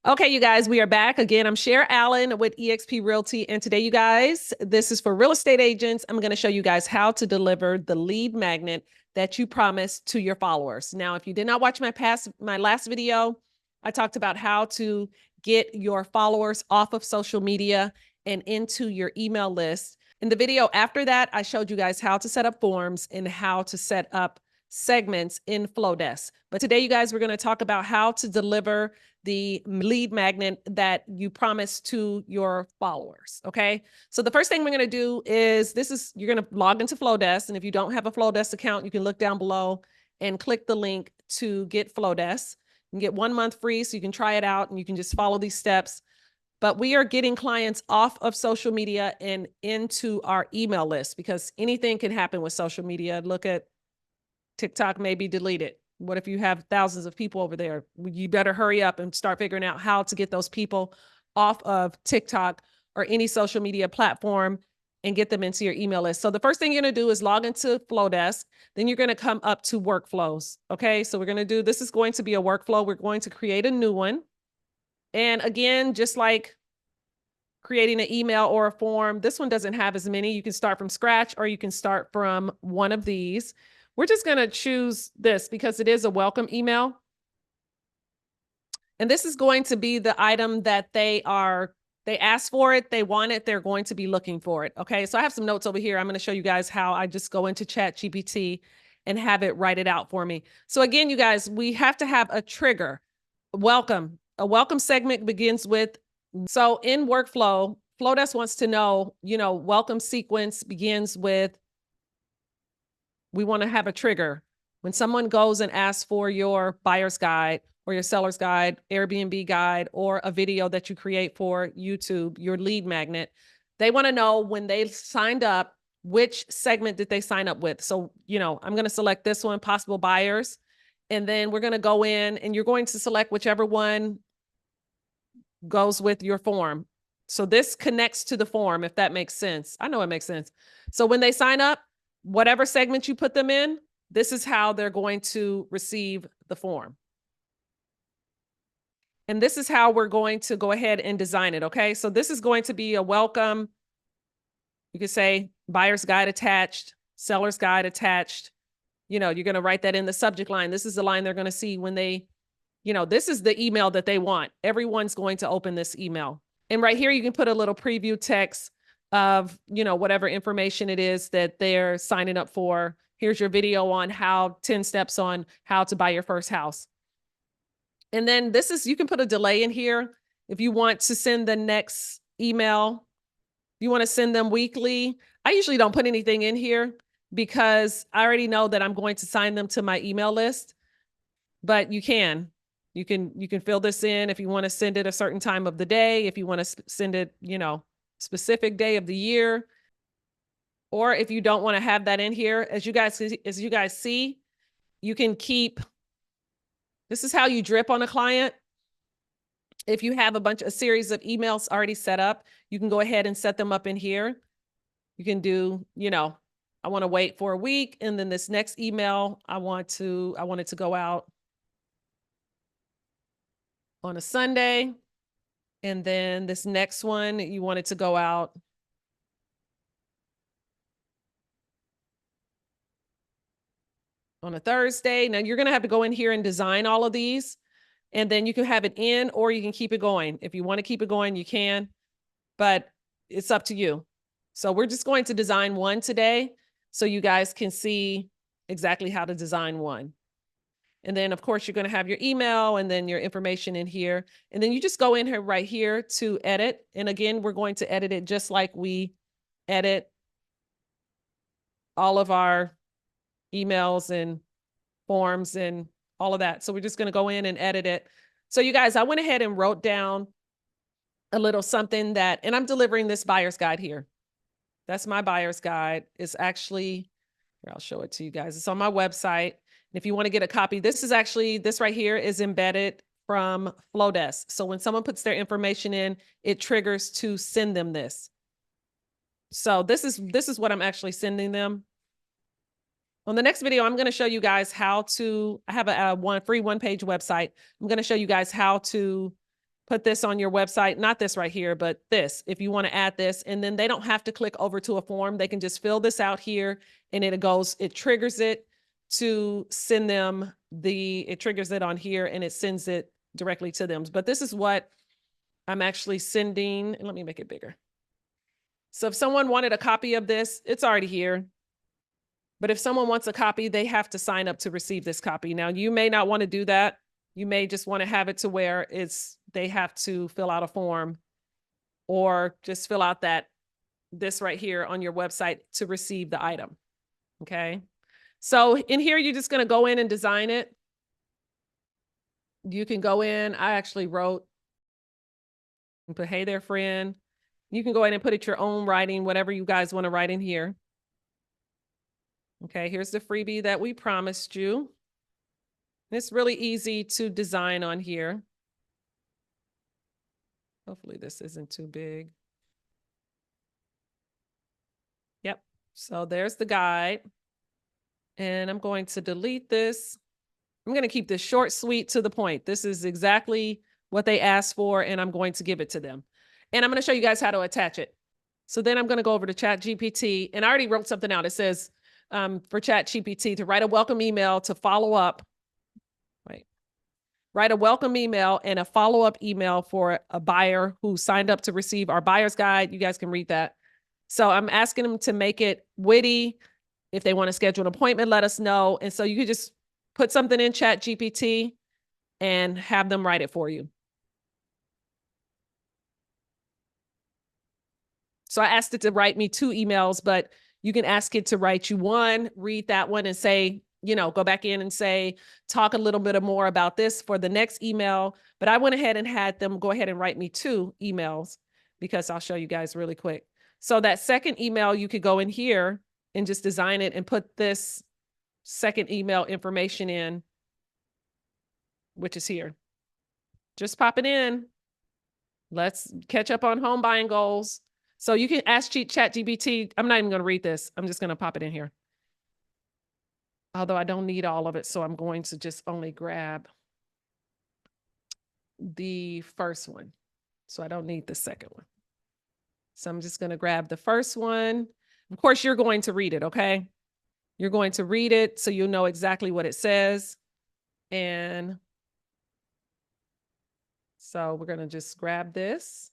Okay, you guys, we are back again. I'm Cher Allen with EXP Realty. And today, you guys, this is for real estate agents. I'm going to show you guys how to deliver the lead magnet that you promised to your followers. Now, if you did not watch my last video, I talked about how to get your followers off of social media and into your email list. In the video after that, I showed you guys how to set up forms and how to set up segments in FloDesk. But today, you guys, we're going to talk about how to deliver the lead magnet that you promised to your followers. Okay. So the first thing we're going to do is you're going to log into FloDesk. And if you don't have a FloDesk account, you can look down below and click the link to get FloDesk. You can get 1 month free, so you can try it out and you can just follow these steps. But we are getting clients off of social media and into our email list because anything can happen with social media. Look at TikTok, maybe delete it. What if you have thousands of people over there? You better hurry up and start figuring out how to get those people off of TikTok or any social media platform and get them into your email list. So the first thing you're going to do is log into FloDesk. Then you're going to come up to workflows. Okay. So we're going to do, this is going to be a workflow. We're going to create a new one. And again, just like creating an email or a form, this one doesn't have as many. You can start from scratch or you can start from one of these. We're just going to choose this because it is a welcome email. And this is going to be the item that they asked for it, they want it, they're going to be looking for it. Okay, so I have some notes over here. I'm going to show you guys how I just go into ChatGPT and have it write it out for me. So again, you guys, we have to have a trigger. Welcome. A welcome segment begins with, so in workflow, FloDesk wants to know, welcome sequence begins with, we want to have a trigger. When someone goes and asks for your buyer's guide or your seller's guide, Airbnb guide, or a video that you create for YouTube, your lead magnet, they want to know when they signed up, which segment did they sign up with? So, I'm going to select this one, possible buyers. And then we're going to go in and you're going to select whichever one goes with your form. So this connects to the form, if that makes sense. I know it makes sense. So when they sign up, whatever segment you put them in, this is how they're going to receive the form. And this is how we're going to go ahead and design it, okay? So this is going to be a welcome. You could say buyer's guide attached, seller's guide attached. You're going to write that in the subject line. This is the line they're going to see when they, this is the email that they want. Everyone's going to open this email. And right here, you can put a little preview text of, whatever information it is that they're signing up for. Here's your video on 10 steps on how to buy your first house. And then you can put a delay in here. If you want to send the next email, you want to send them weekly. I usually don't put anything in here because I already know that I'm going to sign them to my email list, but you can fill this in if you want to send it a certain time of the day, if you want to send it, specific day of the year, or if you don't want to have that in here, as you guys see, you can keep, this is how you drip on a client. If you have a series of emails already set up, you can go ahead and set them up in here. You can do, I want to wait for a week. And then this next email, I want it to go out on a Sunday. And then this next one, you want it to go out on a Thursday. Now you're going to have to go in here and design all of these, and then you can have it in, or you can keep it going. If you want to keep it going, you can, but it's up to you. So we're just going to design one today so you guys can see exactly how to design one. And then of course you're going to have your email and then your information in here. And then you just go in here right here to edit. And again, we're going to edit it just like we edit all of our emails and forms and all of that. So we're just going to go in and edit it. So you guys, I went ahead and wrote down a little something that, and I'm delivering this buyer's guide here. That's my buyer's guide. It's actually, here, I'll show it to you guys. It's on my website. And if you want to get a copy, this right here is embedded from FloDesk. So when someone puts their information in, it triggers to send them this. So this is what I'm actually sending them. On the next video, I'm going to show you guys how to, I have a free one-page website. I'm going to show you guys how to put this on your website, not this right here, but this, if you want to add this, and then they don't have to click over to a form. They can just fill this out here and it triggers it to send them it triggers it on here and it sends it directly to them. But this is what I'm actually sending. Let me make it bigger. So if someone wanted a copy of this, it's already here. But if someone wants a copy, they have to sign up to receive this copy. Now, you may not want to do that. You may just want to have it to where they have to fill out a form or just fill out this right here on your website to receive the item. Okay. So in here, you're just going to go in and design it. You can go in. I actually wrote and put, hey there, friend. You can go in and put it your own writing, whatever you guys want to write in here. Okay, here's the freebie that we promised you. It's really easy to design on here. Hopefully this isn't too big. Yep, so there's the guide. And I'm going to delete this. I'm going to keep this short, sweet, to the point. This is exactly what they asked for, and I'm going to give it to them. And I'm going to show you guys how to attach it. So then I'm going to go over to ChatGPT, and I already wrote something out. It says for ChatGPT to write a welcome email to follow up. Write a welcome email and a follow-up email for a buyer who signed up to receive our buyer's guide. You guys can read that. So I'm asking them to make it witty. If they want to schedule an appointment, let us know. And so you could just put something in ChatGPT and have them write it for you. So I asked it to write me 2 emails, but you can ask it to write you one, read that one and say, go back in and say, talk a little bit more about this for the next email. But I went ahead and had them go ahead and write me 2 emails because I'll show you guys really quick. So that second email, you could go in here and just design it and put this second email information in, which is here. Just pop it in. Let's catch up on home buying goals. So you can ask ChatGPT. I'm not even going to read this. I'm just going to pop it in here. Although I don't need all of it, so I'm going to just only grab the first one. So I don't need the second one. So I'm just going to grab the first one. Of course, you're going to read it, okay? You're going to read it so you'll know exactly what it says. And so we're going to just grab this.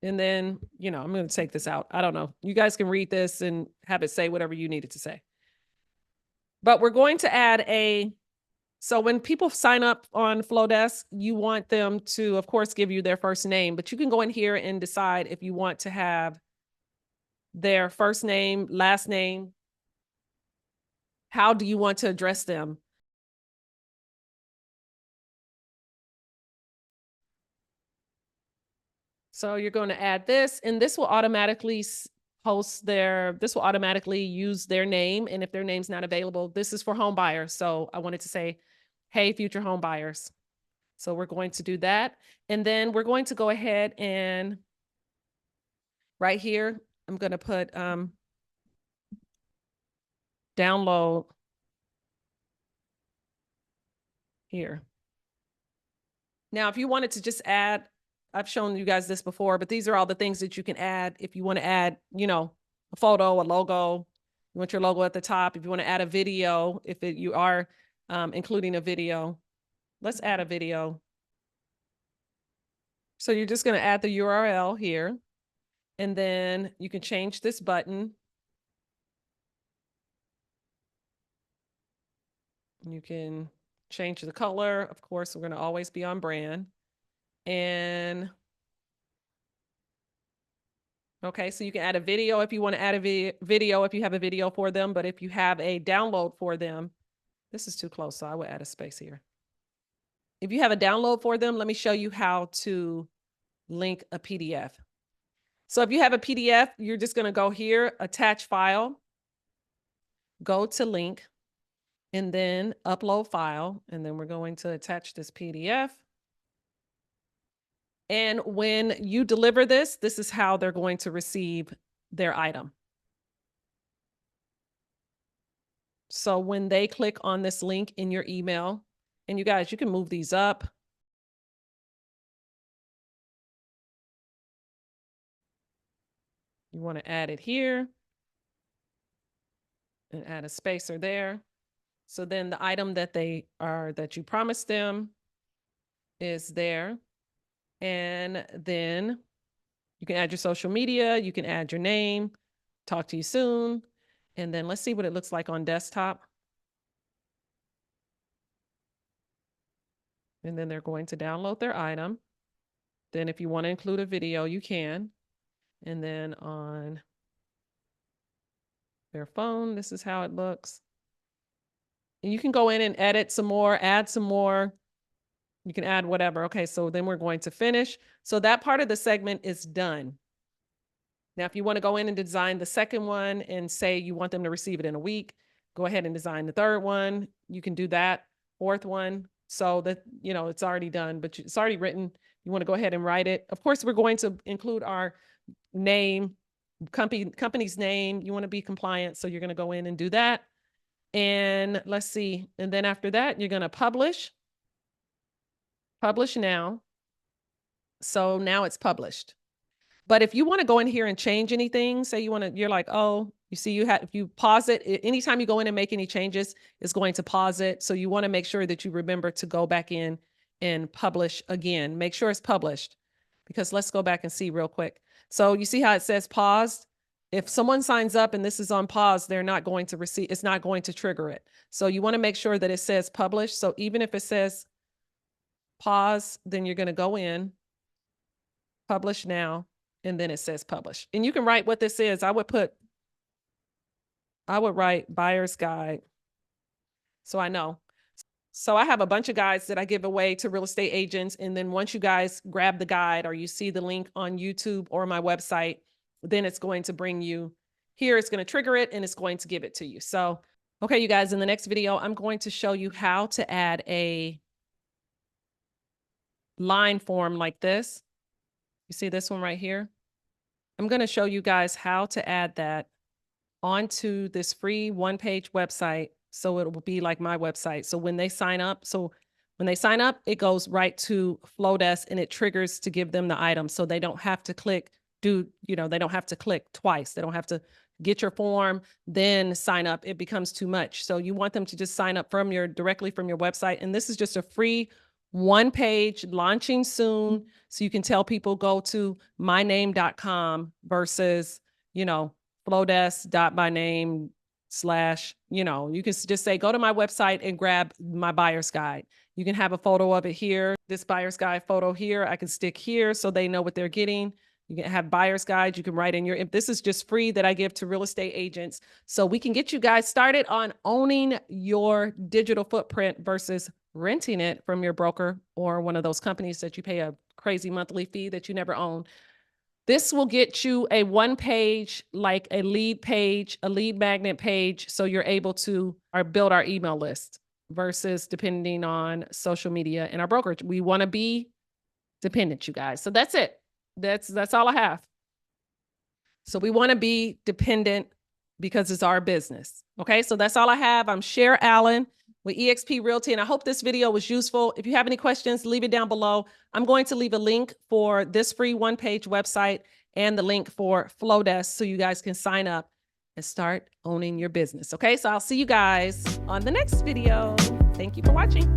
And then, I'm going to take this out. I don't know. You guys can read this and have it say whatever you need it to say. But we're going to add so when people sign up on FloDesk, you want them to, of course, give you their first name, but you can go in here and decide if you want to have their first name, last name. How do you want to address them? So you're going to add this, and this will automatically use their name. And if their name's not available, this is for home buyers. So I wanted to say, hey, future home buyers. So we're going to do that. And then we're going to go ahead and right here, I'm going to put download here. Now, if you wanted to just add, I've shown you guys this before, but these are all the things that you can add. If you want to add, a photo, a logo, you want your logo at the top. If you want to add a video, you are including a video, let's add a video. So you're just going to add the URL here, and then you can change this button. You can change the color. Of course, we're going to always be on brand. And okay, so you can add a video if you want to add a video, if you have a video for them. But if you have a download for them, this is too close, so I would add a space here. If you have a download for them, let me show you how to link a PDF. So if you have a PDF, you're just going to go here, attach file, go to link, and then upload file. And then we're going to attach this PDF. And when you deliver this, this is how they're going to receive their item. So when they click on this link in your email, and you guys, you can move these up. You want to add it here and add a spacer there. So then the item that that you promised them is there. And then you can add your social media, you can add your name, talk to you soon. And then let's see what it looks like on desktop. And then they're going to download their item. Then if you want to include a video, you can. And then on their phone, this is how it looks. And you can go in and edit some more, add some more. You can add whatever. Okay, so then we're going to finish. So that part of the segment is done. Now, if you want to go in and design the second one and say you want them to receive it in a week, go ahead and design the third one. You can do that. Fourth one. So that, you know, it's already done, but it's already written. You want to go ahead and write it. Of course, we're going to include our name, company's name. You want to be compliant. So you're going to go in and do that. And let's see. And then after that, you're going to publish now. So now it's published. But if you want to go in here and change anything, say you're like, oh, you see, if you pause it, anytime you go in and make any changes, it's going to pause it. So you want to make sure that you remember to go back in and publish again. Make sure it's published, because let's go back and see real quick. So you see how it says paused? If someone signs up and this is on pause, they're not going to receive, it's not going to trigger it. So you want to make sure that it says published. So even if it says pause, then you're going to go in, publish now, and then it says publish. And you can write what this is. I would write buyer's guide. So I know. So I have a bunch of guides that I give away to real estate agents. And then once you guys grab the guide or you see the link on YouTube or my website, then it's going to bring you here. It's going to trigger it and it's going to give it to you. So, okay, you guys, in the next video, I'm going to show you how to add a line form like this. You see this one right here? I'm going to show you guys how to add that onto this free one-page website. So it will be like my website. So when they sign up, it goes right to FloDesk and it triggers to give them the item. So they don't have to click, they don't have to click twice. They don't have to get your form, then sign up. It becomes too much. So you want them to just sign up directly from your website. And this is just a free one page, launching soon. So you can tell people go to myname.com versus, FloDesk.myname/ you can just say, go to my website and grab my buyer's guide. You can have a photo of it here. This buyer's guide photo here, I can stick here so they know what they're getting. You can have buyer's guide. You can write in if this is just free that I give to real estate agents. So we can get you guys started on owning your digital footprint versus renting it from your broker or one of those companies that you pay a crazy monthly fee that you never own. This will get you a one page, like a lead magnet page. So you're able to build our email list versus depending on social media and our brokerage. We want to be dependent, you guys. So that's it. That's all I have. So we want to be dependent because it's our business. Okay. So that's all I have. I'm Cher Allen with EXP Realty, and I hope this video was useful. If you have any questions, leave it down below. I'm going to leave a link for this free one-page website and the link for FloDesk so you guys can sign up and start owning your business. Okay, so I'll see you guys on the next video. Thank you for watching.